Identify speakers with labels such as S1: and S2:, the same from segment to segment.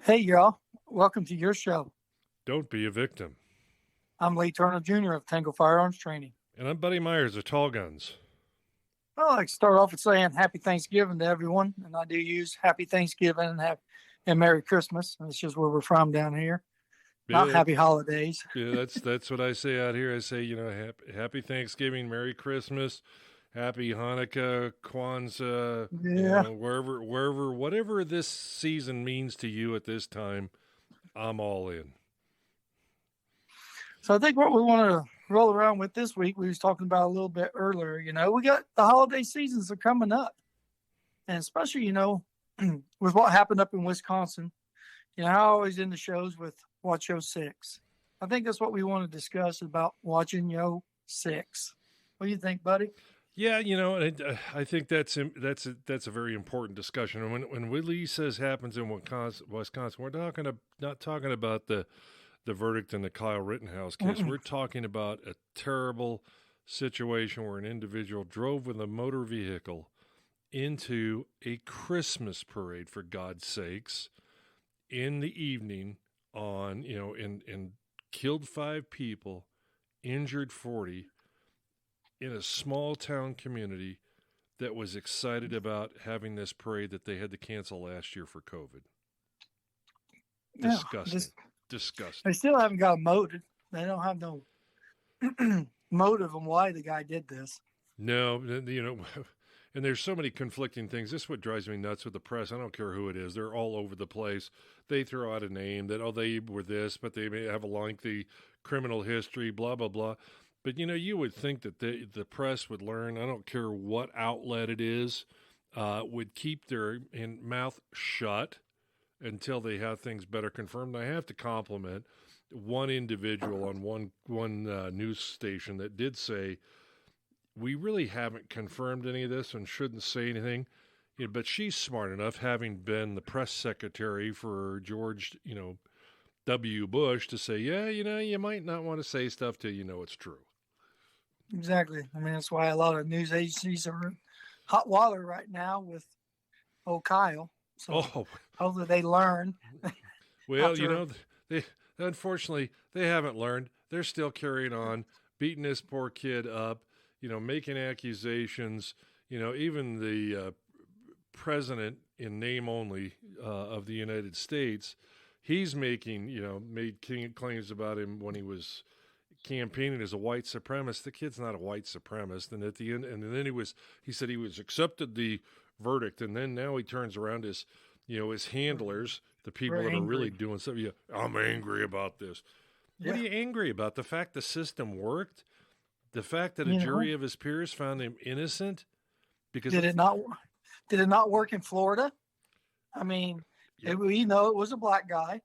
S1: Hey, y'all. Welcome to your show.
S2: Don't be a victim.
S1: I'm Lee Turner Jr. of Tango Firearms Training.
S2: And I'm Buddy Myers of Tall Guns.
S1: Well, I'd like to start off with saying Happy Thanksgiving to everyone. And I do use Happy Thanksgiving and Merry Christmas. That's just where we're from down here. Not
S2: Yeah,
S1: Happy Holidays.
S2: yeah, that's what I say out here. I say, happy Thanksgiving, Merry Christmas, Happy Hanukkah, Kwanzaa,
S1: Yeah.
S2: wherever, whatever this season means to you at this time, I'm all in.
S1: So I think what we want to roll around with this week, we was talking about a little bit earlier, we got the holiday seasons are coming up. And especially, with what happened up in Wisconsin, I always end the shows with Watch Yo 6. I think that's what we want to discuss about watching Yo 6. What do you think, buddy?
S2: Yeah, I think that's a very important discussion. And when Willie says happens in Wisconsin, we're not talking about the verdict in the Kyle Rittenhouse case.
S1: Mm-mm.
S2: We're talking about a terrible situation where an individual drove with a motor vehicle into a Christmas parade, for God's sakes, in the evening and killed 5 people, injured 40 in a small town community that was excited about having this parade that they had to cancel last year for COVID. Disgusting. Disgusting.
S1: They still haven't got a motive. They don't have no motive on why the guy did this.
S2: No, and there's so many conflicting things. This is what drives me nuts with the press. I don't care who it is. They're all over the place. They throw out a name that, they were this, but they may have a lengthy criminal history, blah, blah, blah. But, you would think that the press would learn, I don't care what outlet it is, would keep their mouth shut until they have things better confirmed. And I have to compliment one individual on one news station that did say, we really haven't confirmed any of this and shouldn't say anything. But she's smart enough, having been the press secretary for George, W. Bush, to say, you might not want to say stuff till you know it's true.
S1: Exactly. I mean, that's why a lot of news agencies are in hot water right now with old Kyle. So hopefully they learn.
S2: Well, they unfortunately they haven't learned. They're still carrying on, beating this poor kid up, making accusations. Even the president in name only of the United States, he's making, made claims about him when he was campaigning as a white supremacist. The kid's not a white supremacist. And at the end, and then he said he was accepted the verdict. And then now he turns around his handlers, the people that are really doing stuff. Yeah, I'm angry about this. Yeah. What are you angry about? The fact the system worked? The fact that a jury of his peers found him innocent? Because
S1: did it not work in Florida? I mean, it was a black guy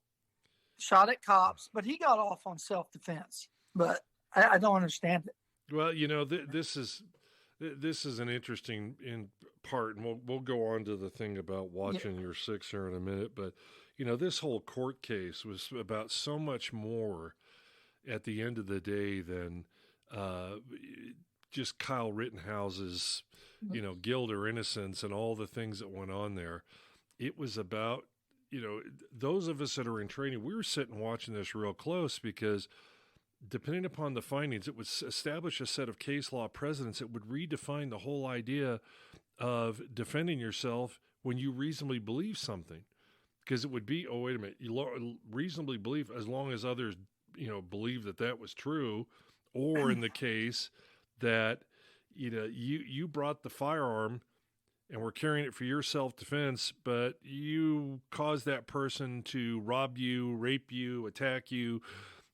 S1: shot at cops, but he got off on self-defense. But I don't understand it.
S2: Well, this is an interesting part, and we'll go on to the thing about watching your 6 here in a minute. But this whole court case was about so much more at the end of the day than just Kyle Rittenhouse's guilt or innocence and all the things that went on there. It was about those of us that are in training. We were sitting watching this real close because, depending upon the findings, it would establish a set of case law precedents. It would redefine the whole idea of defending yourself when you reasonably believe something. Because it would be, wait a minute, you reasonably believe as long as others, believe that was true, or in the case that, you brought the firearm and were carrying it for your self-defense, but you caused that person to rob you, rape you, attack you,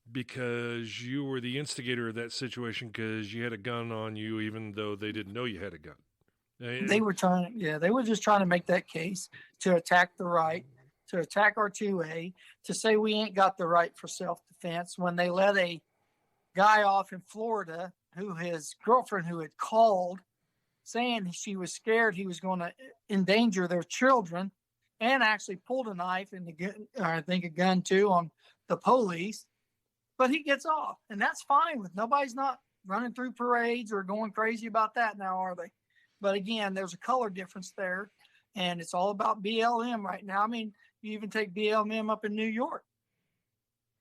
S2: because you were the instigator of that situation because you had a gun on you, even though they didn't know you had a gun.
S1: They were just trying to make that case to attack the right, to attack our 2A, to say we ain't got the right for self-defense when they let a guy off in Florida who his girlfriend who had called saying she was scared he was going to endanger their children and actually pulled a knife and a gun too on the police. But he gets off, and that's fine. Nobody's not running through parades or going crazy about that now, are they? But again, there's a color difference there. And it's all about BLM right now. I mean, you even take BLM up in New York.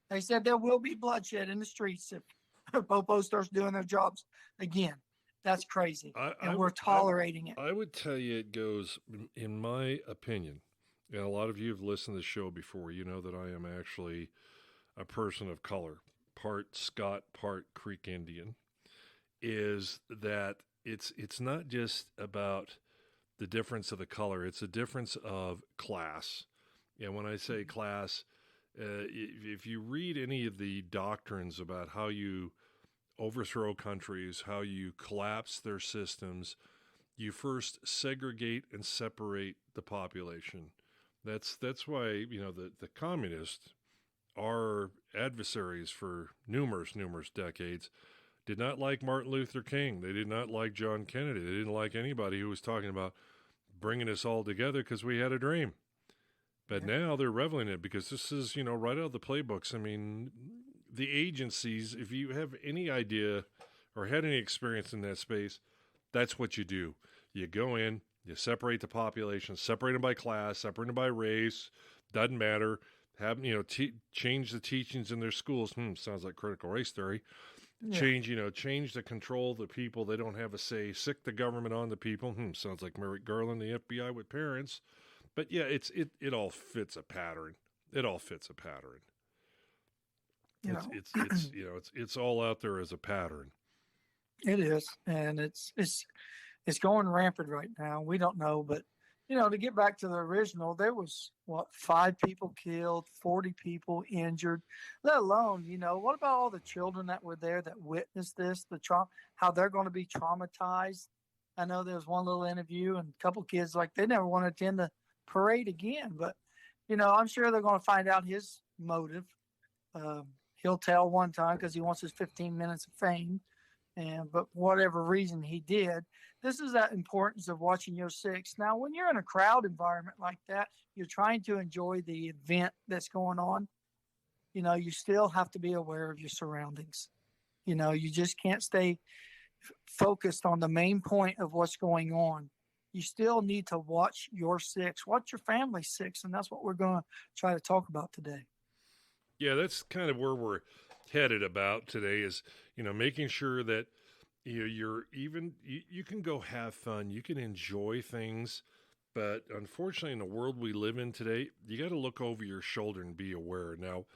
S1: They said there will be bloodshed in the streets if Popo starts doing their jobs again. That's crazy. We're tolerating it.
S2: I would tell you it goes, in my opinion, and a lot of you have listened to the show before, you know that I am actually a person of color, part Scott, part Creek Indian, is that it's not just about the difference of the color, it's a difference of class. And when I say class, if you read any of the doctrines about how you overthrow countries, how you collapse their systems, you first segregate and separate the population. That's why, the communists, our adversaries for numerous decades, did not like Martin Luther King. They did not like John Kennedy. They didn't like anybody who was talking about bringing us all together because we had a dream. But now they're reveling in it because this is, right out of the playbooks. I mean, the agencies, if you have any idea or had any experience in that space, that's what you do. You go in, you separate the population, separate them by class, separate them by race, doesn't matter. Have, change the teachings in their schools. Sounds like critical race theory. Yeah. Change the control of the people. They don't have a say. Sick the government on the people. Sounds like Merrick Garland, the FBI with parents. But yeah, it all fits a pattern. It all fits a pattern. It's all out there as a pattern.
S1: It is, and it's going rampant right now. We don't know, but to get back to the original, there was 5 people killed, 40 people injured. Let alone, what about all the children that were there that witnessed this? How they're going to be traumatized. I know there was one little interview and a couple kids they never want to attend the parade again, but I'm sure they're going to find out his motive. He'll tell one time because he wants his 15 minutes of fame, but whatever reason he did, this is that importance of watching your six. Now, when you're in a crowd environment like that, you're trying to enjoy the event that's going on. You still have to be aware of your surroundings. You just can't stay focused on the main point of what's going on. You still need to watch your six, watch your family's six, and that's what we're going to try to talk about today.
S2: Yeah, that's kind of where we're headed about today is, making sure that you can go have fun, you can enjoy things, but unfortunately in the world we live in today, you got to look over your shoulder and be aware. Now,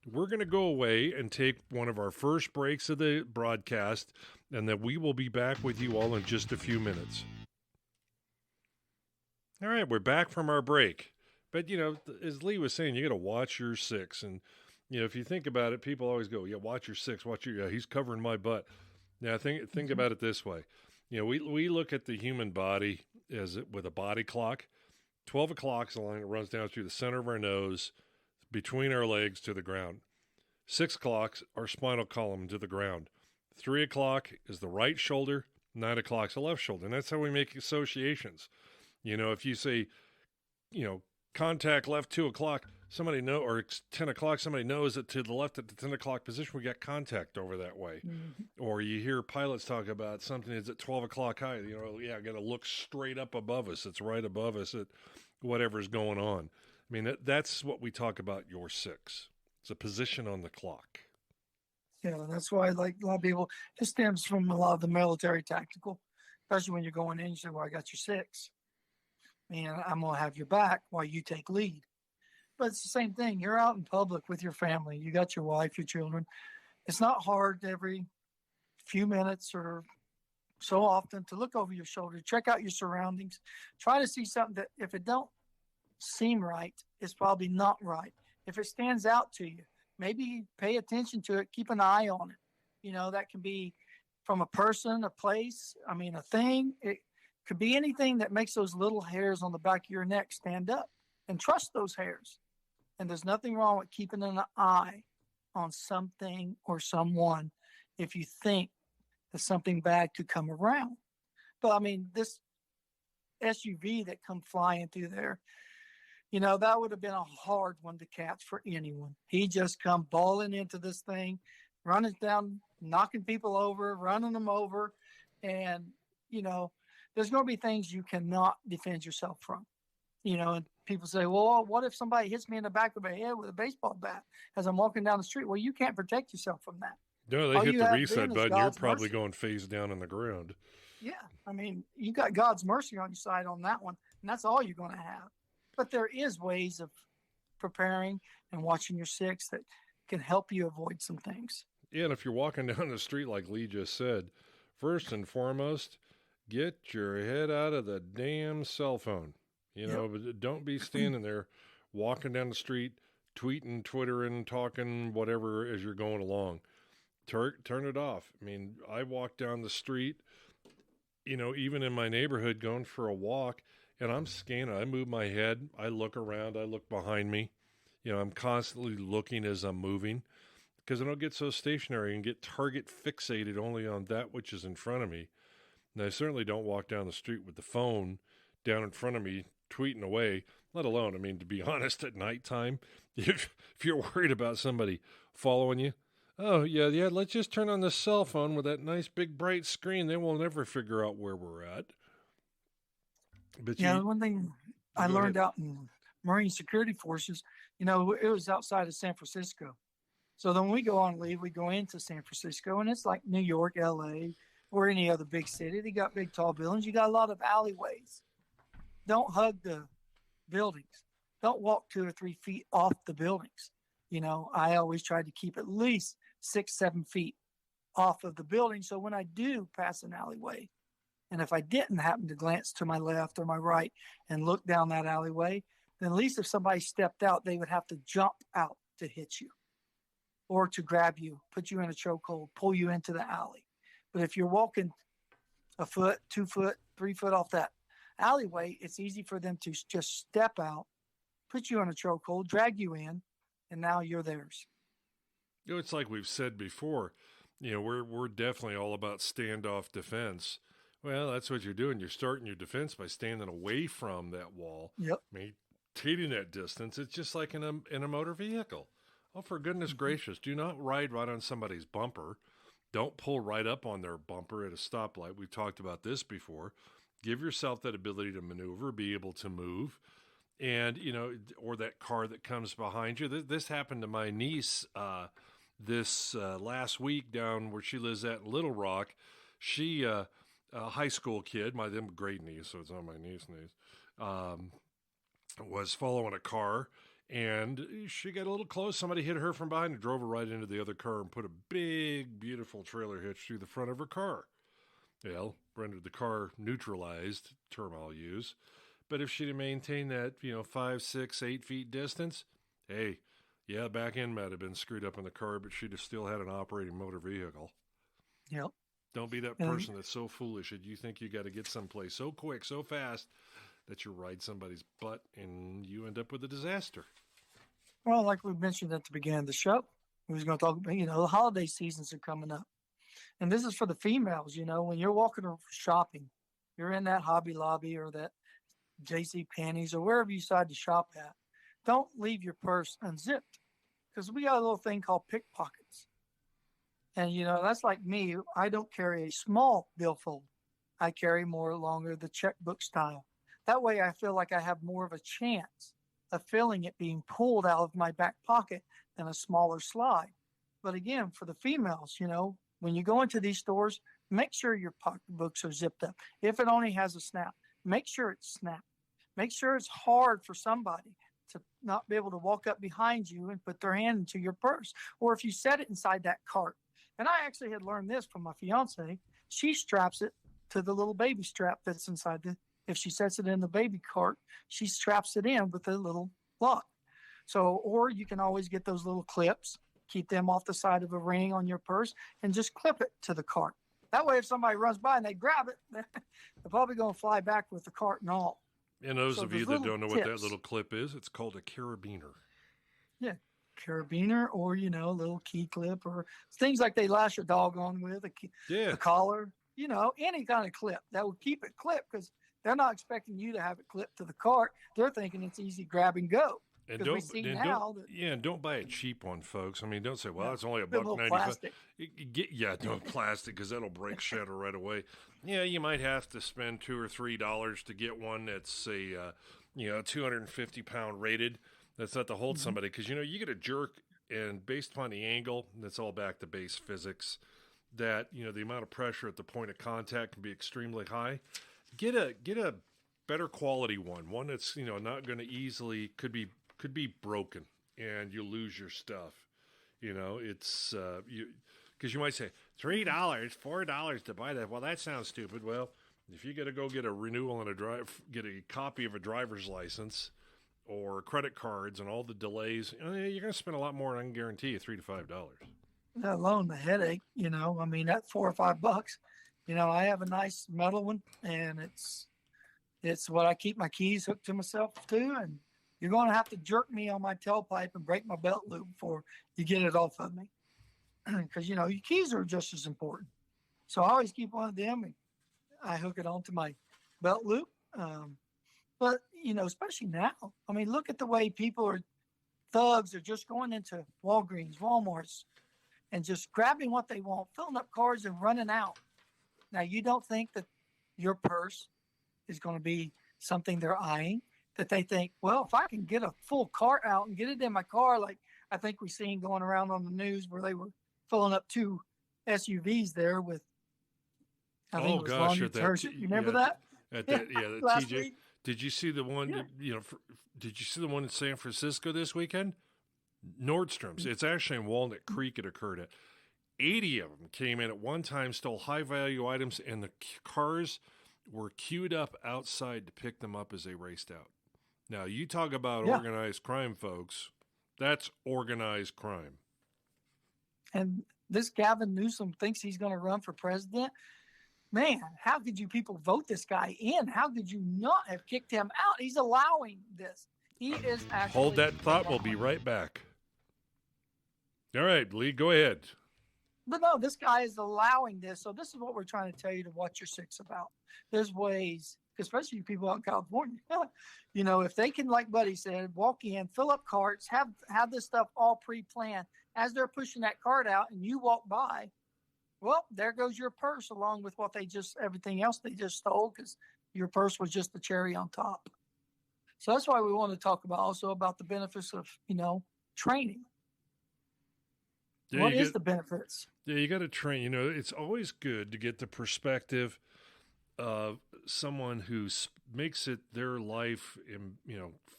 S2: we're going to go away and take one of our first breaks of the broadcast, and then we will be back with you all in just a few minutes. All right, we're back from our break. But, as Lee was saying, you got to watch your six. And, if you think about it, people always go, watch your six, he's covering my butt. Now, think about it this way. We look at the human body with a body clock. 12 o'clock is the line that runs down through the center of our nose, between our legs to the ground. 6 o'clock, our spinal column to the ground. 3 o'clock is the right shoulder. 9 o'clock is the left shoulder. And that's how we make associations. If you say, contact left 2 o'clock, somebody know, or it's 10 o'clock, somebody knows that to the left at the 10 o'clock position, we got contact over that way. Mm-hmm. Or you hear pilots talk about something is at 12 o'clock high, I got to look straight up above us. It's right above us at whatever's going on. I mean, that's what we talk about your six. It's a position on the clock.
S1: Yeah, that's why, a lot of people, it stems from a lot of the military tactical, especially when you're going in, you say, I got your six. And I'm going to have your back while you take lead. But it's the same thing. You're out in public with your family. You got your wife, your children. It's not hard every few minutes or so often to look over your shoulder, check out your surroundings, try to see something that if it don't seem right, it's probably not right. If it stands out to you, maybe pay attention to it, keep an eye on it. That can be from a person, a place, a thing. It could be anything that makes those little hairs on the back of your neck stand up, and trust those hairs. And there's nothing wrong with keeping an eye on something or someone if you think that something bad could come around. But this SUV that come flying through there, that would have been a hard one to catch for anyone. He just come balling into this thing, running down, knocking people over, running them over. And, there's going to be things you cannot defend yourself from. And people say, well, what if somebody hits me in the back of the head with a baseball bat as I'm walking down the street? Well, you can't protect yourself from that.
S2: No, they
S1: All
S2: hit
S1: you
S2: the
S1: have then
S2: reset
S1: is
S2: button. You're
S1: God's
S2: probably
S1: mercy.
S2: going face down in the ground.
S1: Yeah. I mean, you got God's mercy on your side on that one, and that's all you're going to have. But there is ways of preparing and watching your six that can help you avoid some things.
S2: Yeah, and if you're walking down the street, like Lee just said, first and foremost, get your head out of the damn cell phone. But don't be standing there walking down the street, tweeting, twittering, talking, whatever as you're going along. Turn it off. I mean, I walk down the street, even in my neighborhood going for a walk, and I'm scanning. I move my head. I look around. I look behind me. I'm constantly looking as I'm moving because I don't get so stationary and get target fixated only on that which is in front of me. And I certainly don't walk down the street with the phone down in front of me tweeting away, let alone, to be honest, at nighttime, if you're worried about somebody following you, oh, yeah, let's just turn on the cell phone with that nice big bright screen. They will never figure out where we're at. But
S1: one thing I learned out in Marine Security Forces, it was outside of San Francisco. So then when we go on leave, we go into San Francisco, and it's like New York, L.A., or any other big city. They got big, tall buildings. You got a lot of alleyways. Don't hug the buildings. Don't walk 2 or 3 feet off the buildings. I always try to keep at least 6-7 feet off of the building. So when I do pass an alleyway, and if I didn't happen to glance to my left or my right and look down that alleyway, then at least if somebody stepped out, they would have to jump out to hit you or to grab you, put you in a chokehold, pull you into the alley. But if you're walking a foot, 2 foot, 3 foot off that alleyway, it's easy for them to just step out, put you in a chokehold, drag you in, and now you're theirs.
S2: It's like we've said before, we're definitely all about standoff defense. Well, that's what you're doing. You're starting your defense by standing away from that wall.
S1: Yep.
S2: Maintaining that distance. It's just like in a motor vehicle. Oh, for goodness gracious, do not ride right on somebody's bumper. Don't pull right up on their bumper at a stoplight. We've talked about this before. Give yourself that ability to maneuver, be able to move, and, or that car that comes behind you. This happened to my niece this last week down where she lives at in Little Rock. She, a high school kid, my grade niece, so it's not my niece, was following a car, and she got a little close. Somebody hit her from behind and drove her right into the other car and put a big, beautiful trailer hitch through the front of her car. Well, rendered the car neutralized, term I'll use. But if she'd have maintained that, 5, 6, 8 feet distance, hey, yeah, back end might have been screwed up in the car, but she'd have still had an operating motor vehicle.
S1: Yep.
S2: Don't be that person that's so foolish that you think you got to get someplace so quick, so fast, that you ride somebody's butt and you end up with a disaster.
S1: Well, like we mentioned at the beginning of the show, we was going to talk about, the holiday seasons are coming up. And this is for the females, when you're walking or shopping, you're in that Hobby Lobby or that J.C. Penney's or wherever you decide to shop at, don't leave your purse unzipped because we got a little thing called pickpockets. And, that's like me. I don't carry a small billfold. I carry more longer the checkbook style. That way I feel like I have more of a chance of feeling it being pulled out of my back pocket than a smaller slide. But again, for the females, when you go into these stores, make sure your pocketbooks are zipped up. If it only has a snap, make sure it's snapped. Make sure it's hard for somebody to not be able to walk up behind you and put their hand into your purse. Or if you set it inside that cart. And I actually had learned this from my fiance. She straps it to the little baby strap that's inside if she sets it in the baby cart, she straps it in with a little lock. So, or you can always get those little clips, keep them off the side of a ring on your purse and just clip it to the cart. That way, if somebody runs by and they grab it, they're probably going to fly back with the cart and all.
S2: And those of you that don't know what that little clip is, it's called a carabiner.
S1: Yeah, carabiner or, a little key clip or things like they lash your dog on with, a collar, any kind of clip that will keep it clipped because they're not expecting you to have it clipped to the cart. They're thinking it's easy grab and go.
S2: And don't buy a cheap one, folks. Don't say, well, it's only $1.95.
S1: Plastic.
S2: Don't plastic because that'll break, shatter right away. Yeah, you might have to spend $2 or $3 to get one that's a 250-pound rated. That's not to hold somebody because, you get a jerk, and based upon the angle, that's all back to base physics, that, the amount of pressure at the point of contact can be extremely high. Get a better quality one that's, not going to easily, could be broken and you lose your stuff. It's, because you might say, $3, $4 to buy that. Well, that sounds stupid. Well, if you got to go get a renewal and get a copy of a driver's license or credit cards and all the delays, you're going to spend a lot more, and I can guarantee you $3 to $5.
S1: Let alone the headache, that $4 or $5. I have a nice metal one, and it's what I keep my keys hooked to myself too. And you're going to have to jerk me on my tailpipe and break my belt loop before you get it off of me. Because, your keys are just as important. So I always keep one of them, and I hook it onto my belt loop. But, especially now, look at the way thugs are just going into Walgreens, Walmarts, and just grabbing what they want, filling up cars and running out. Now, you don't think that your purse is going to be something they're eyeing, that they think, well, if I can get a full cart out and get it in my car, like I think we seen going around on the news where they were filling up 2 SUVs there with, I think it was laundry detergent. You remember that?
S2: At that, the
S1: Last
S2: TJ.
S1: week?
S2: Did you see the one? Did you see the one in San Francisco this weekend? Nordstrom's. It's actually in Walnut Creek. It occurred at. 80 of them came in at one time, stole high-value items, and the cars were queued up outside to pick them up as they raced out. Now, you talk about organized crime, folks. That's organized crime.
S1: And this Gavin Newsom thinks he's going to run for president. Man, how could you people vote this guy in? How could you not have kicked him out? He's allowing this. He is actually...
S2: Hold that thought. We'll be right back. All right, Lee, go ahead.
S1: But no, this guy is allowing this. So this is what we're trying to tell you to watch your six about. There's ways, especially people out in California, if they can, like Buddy said, walk in, fill up carts, have this stuff all pre-planned. As they're pushing that cart out and you walk by, well, there goes your purse along with everything else they just stole, because your purse was just the cherry on top. So that's why we want to talk about the benefits of, training.
S2: Yeah,
S1: what is the benefits?
S2: Yeah, you got to train. It's always good to get the perspective of someone who makes it their life,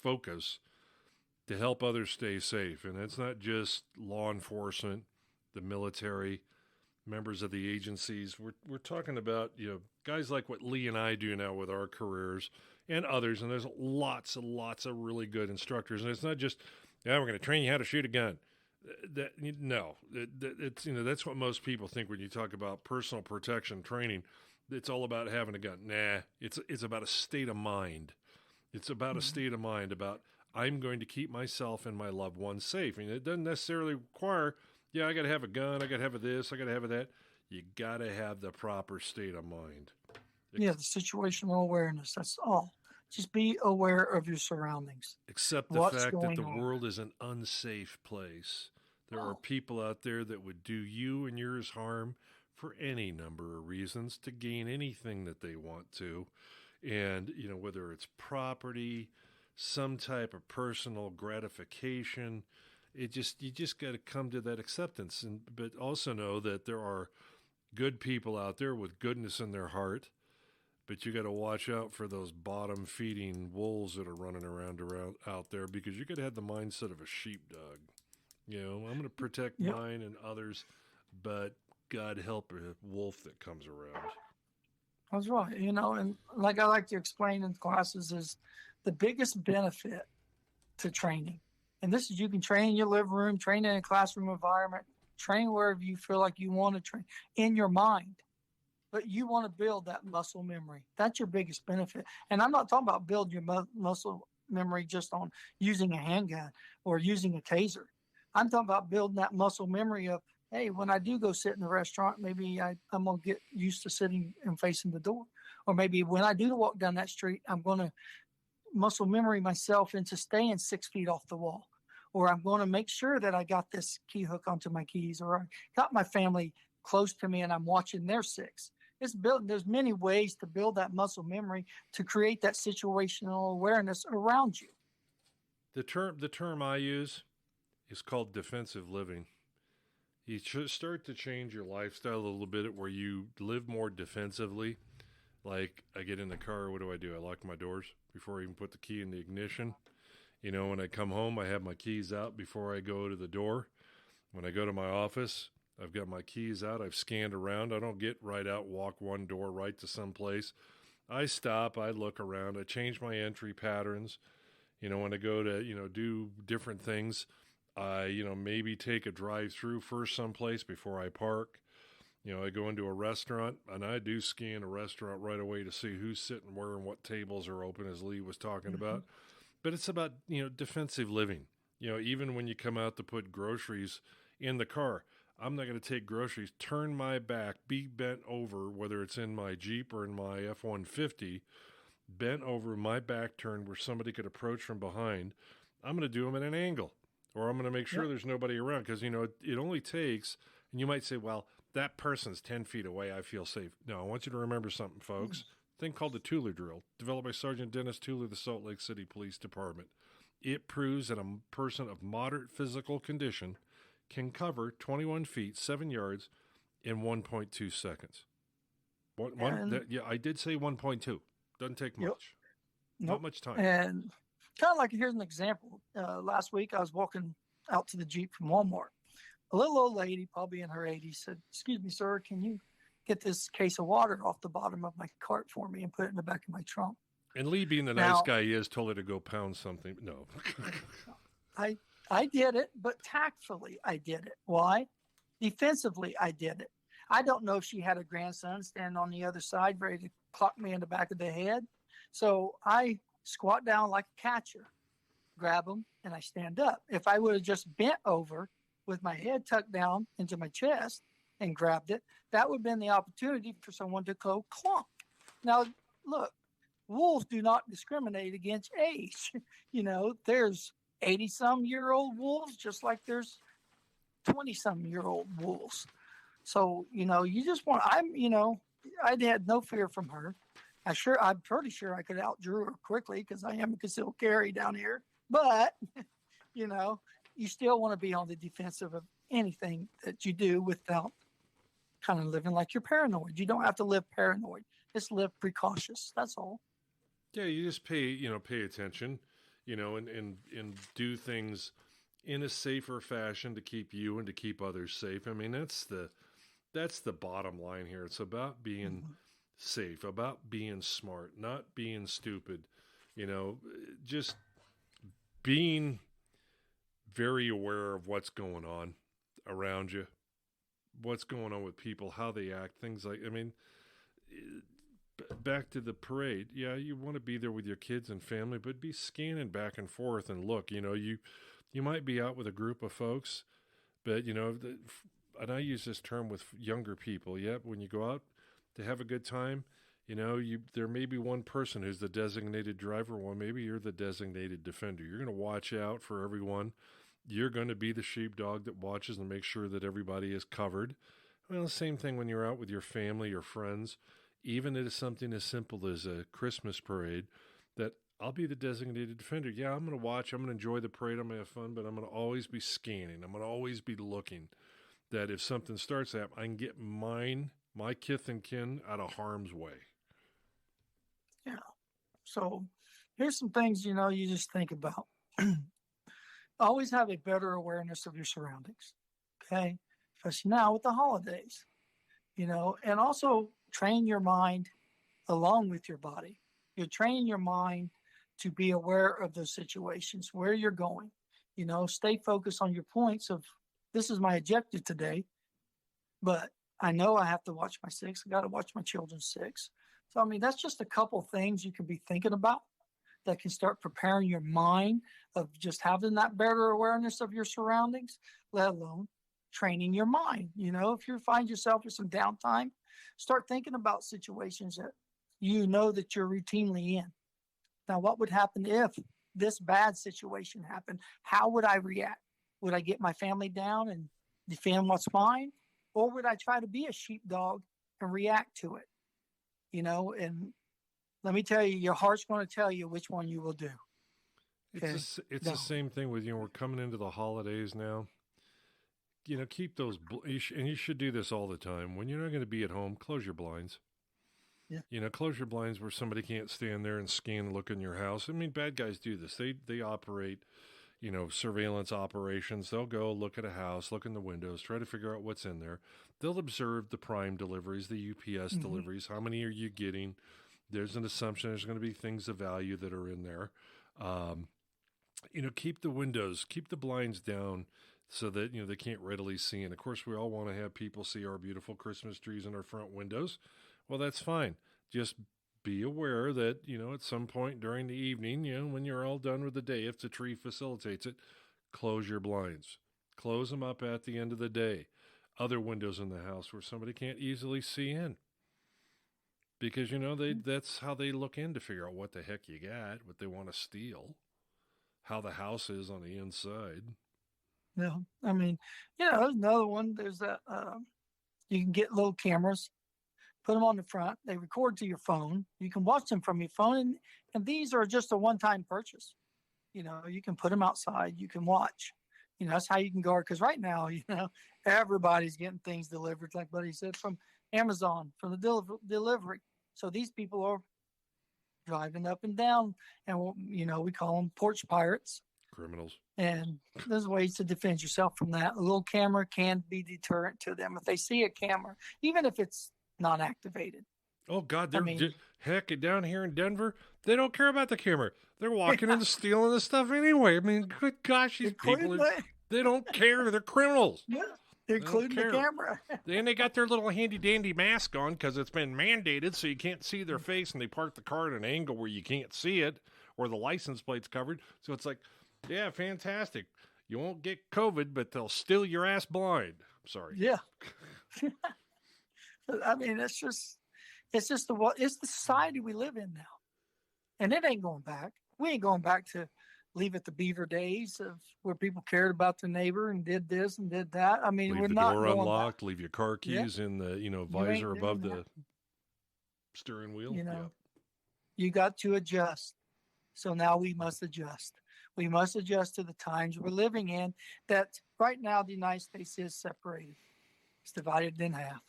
S2: focus to help others stay safe. And that's not just law enforcement, the military, members of the agencies. We're talking about, guys like what Lee and I do now with our careers and others. And there's lots and lots of really good instructors. And it's not just, we're going to train you how to shoot a gun. That's what most people think when you talk about personal protection training. It's all about having a gun. Nah, it's about a state of mind. It's about a state of mind about, I'm going to keep myself and my loved ones safe. And it doesn't necessarily require, I got to have a gun, I got to have this, I got to have that. You got to have the proper state of mind.
S1: The situational awareness, that's all. Just be aware of your surroundings.
S2: Accept the fact that the world is an unsafe place. There are people out there that would do you and yours harm for any number of reasons to gain anything that they want to. And, whether it's property, some type of personal gratification, you just got to come to that acceptance. But also know that there are good people out there with goodness in their heart. But you got to watch out for those bottom-feeding wolves that are running around out there, because you got to have the mindset of a sheepdog. I'm going to protect mine and others, but God help a wolf that comes around.
S1: That's right. And like I like to explain in classes, is the biggest benefit to training. And this is, you can train in your living room, train in a classroom environment, train wherever you feel like you want to train in your mind. But you want to build that muscle memory. That's your biggest benefit. And I'm not talking about building your muscle memory just on using a handgun or using a taser. I'm talking about building that muscle memory of, hey, when I do go sit in the restaurant, maybe I'm going to get used to sitting and facing the door. Or maybe when I do walk down that street, I'm going to muscle memory myself into staying 6 feet off the wall. Or I'm going to make sure that I got this key hook onto my keys, or I got my family close to me and I'm watching their six. it's built. There's many ways to build that muscle memory to create that situational awareness around you.
S2: The term I use is called defensive living. You should start to change your lifestyle a little bit where you live more defensively. Like, I get in the car, what do? I lock my doors before I even put the key in the ignition. You know, when I come home, I have my keys out before I go to the door. When I go to my office, I've got my keys out. I've scanned around. I don't get right out, walk one door right to some place. I stop. I look around. I change my entry patterns. You know, when I go to, do different things, I, maybe take a drive-through first someplace before I park. You know, I go into a restaurant, and I do scan a restaurant right away to see who's sitting where and what tables are open, as Lee was talking about. But it's about, defensive living. You know, even when you come out to put groceries in the car, I'm not going to take groceries, turn my back, be bent over, whether it's in my Jeep or in my F-150, bent over, my back turned where somebody could approach from behind. I'm going to do them at an angle, or I'm going to make sure there's nobody around, because, it only takes, and you might say, well, that person's 10 feet away, I feel safe. No, I want you to remember something, folks. A thing called the Tuller Drill, developed by Sergeant Dennis Tuller of the Salt Lake City Police Department. It proves that a person of moderate physical condition can cover 21 feet, 7 yards in 1.2 seconds. I did say 1.2. Doesn't take much. Not much time.
S1: And kind of like, here's an example. Last week, I was walking out to the Jeep from Walmart. A little old lady, probably in her 80s, said, "Excuse me, sir, can you get this case of water off the bottom of my cart for me and put it in the back of my trunk?"
S2: And Lee, being the nice guy he is, told her to go pound something. No.
S1: I did it, but tactfully I did it. Why? Defensively I did it. I don't know if she had a grandson standing on the other side ready to clock me in the back of the head. So I squat down like a catcher, grab him, and I stand up. If I would have just bent over with my head tucked down into my chest and grabbed it, that would have been the opportunity for someone to go clunk. Now, look, wolves do not discriminate against age. There's 80-some-year-old wolves, just like there's 20-some-year-old wolves. So, you just want, I had no fear from her. I'm pretty sure I could outdrew her quickly because I am a concealed carry down here. But, you still want to be on the defensive of anything that you do without kind of living like you're paranoid. You don't have to live paranoid. Just live precautious. That's all.
S2: Yeah, you just pay attention, and do things in a safer fashion to keep you and to keep others safe. I mean, that's the bottom line here. It's about being safe, about being smart, not being stupid, just being very aware of what's going on around you, what's going on with people, how they act, things like, back to the parade. Yeah, you want to be there with your kids and family, but be scanning back and forth and look, you might be out with a group of folks, but, and I use this term with younger people. Yep. When you go out to have a good time, there may be one person who's the designated driver. Well, maybe you're the designated defender. You're going to watch out for everyone. You're going to be the sheepdog that watches and makes sure that everybody is covered. Well, the same thing when you're out with your family or friends, even if it's something as simple as a Christmas parade, that I'll be the designated defender. Yeah, I'm going to watch. I'm going to enjoy the parade. I'm going to have fun, but I'm going to always be scanning. I'm going to always be looking that if something starts to happen, I can get my kith and kin out of harm's way.
S1: Yeah. So here's some things, you just think about. Always have a better awareness of your surroundings. Okay. Especially now with the holidays, and also train your mind along with your body. You're training your mind to be aware of those situations, where you're going, stay focused on your points of, this is my objective today, but I know I have to watch my six. I got to watch my children's six. So, that's just a couple things you can be thinking about that can start preparing your mind of just having that better awareness of your surroundings, let alone training your mind. If you find yourself with some downtime, start thinking about situations that that you're routinely in. Now, what would happen if this bad situation happened? How would I react? Would I get my family down and defend what's mine? Or would I try to be a sheepdog and react to it, and let me tell you, your heart's going to tell you which one you will do. Okay?
S2: It's the same thing with, we're coming into the holidays now. Keep those, and you should do this all the time. When you're not going to be at home, close your blinds.
S1: Yeah.
S2: Close your blinds where somebody can't stand there and scan and look in your house. I mean, bad guys do this. They operate, surveillance operations. They'll go look at a house, look in the windows, try to figure out what's in there. They'll observe the Prime deliveries, the UPS deliveries. How many are you getting? There's an assumption there's going to be things of value that are in there. Keep the windows, keep the blinds down so that, they can't readily see. And of course, we all want to have people see our beautiful Christmas trees in our front windows. Well, that's fine. Just be aware that, at some point during the evening, when you're all done with the day, if the tree facilitates it, close your blinds. Close them up at the end of the day. Other windows in the house where somebody can't easily see in. Because, that's how they look in to figure out what the heck you got, what they want to steal, how the house is on the inside.
S1: Yeah. I mean, there's another one. There's that, you can get little cameras, put them on the front. They record to your phone. You can watch them from your phone. And these are just a one-time purchase. You can put them outside. You can watch. That's how you can guard. Because right now, everybody's getting things delivered, like Buddy said, from Amazon, from the delivery. So these people are driving up and down. And, we call them porch pirates.
S2: Criminals.
S1: And there's ways to defend yourself from that. A little camera can be deterrent to them. If they see a camera, even if it's not activated.
S2: Oh, God. Heck, down here in Denver, they don't care about the camera. They're walking and stealing the stuff anyway. I mean, good gosh, these people, they don't care. They're criminals.
S1: Yeah, including the camera.
S2: And they got their little handy-dandy mask on because it's been mandated so you can't see their face, and they park the car at an angle where you can't see it or the license plate's covered. So it's like, yeah, fantastic. You won't get COVID, but they'll steal your ass blind. I'm sorry.
S1: Yeah. I mean, it's the society we live in now. And it ain't going back. We ain't going back to leave it the beaver days of where people cared about their neighbor and did this and did that. I mean,
S2: leave
S1: we're
S2: the
S1: not
S2: door
S1: going
S2: unlocked,
S1: back.
S2: Leave your car keys in the, visor above the steering wheel.
S1: You got to adjust. So now we must adjust. We must adjust to the times we're living in, that right now the United States is separated. It's divided in half.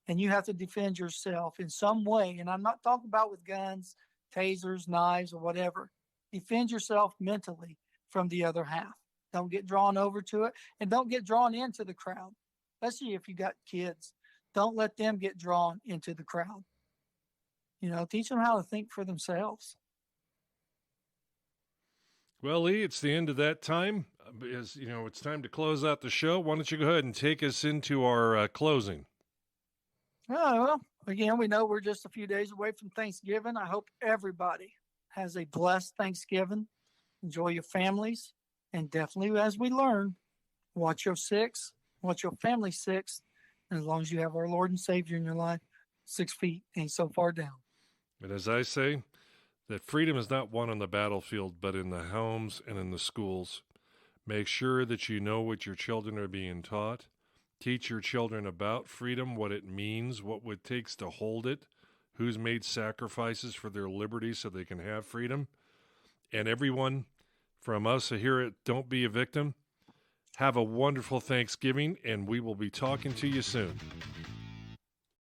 S1: And you have to defend yourself in some way. And I'm not talking about with guns, tasers, knives, or whatever. Defend yourself mentally from the other half. Don't get drawn over to it, and don't get drawn into the crowd, especially if you got kids. Don't let them get drawn into the crowd. Teach them how to think for themselves.
S2: Well, Lee, it's the end of that time. It's time to close out the show. Why don't you go ahead and take us into our closing?
S1: Oh, well, again, we know we're just a few days away from Thanksgiving. I hope everybody has a blessed Thanksgiving. Enjoy your families. And definitely, as we learn, watch your six, watch your family six. And as long as you have our Lord and Savior in your life, 6 feet ain't so far down.
S2: And as I say, that freedom is not won on the battlefield, but in the homes and in the schools. Make sure that you know what your children are being taught. Teach your children about freedom, what it means, what it takes to hold it, who's made sacrifices for their liberty so they can have freedom. And everyone from us here at Don't Be a Victim, have a wonderful Thanksgiving, and we will be talking to you soon.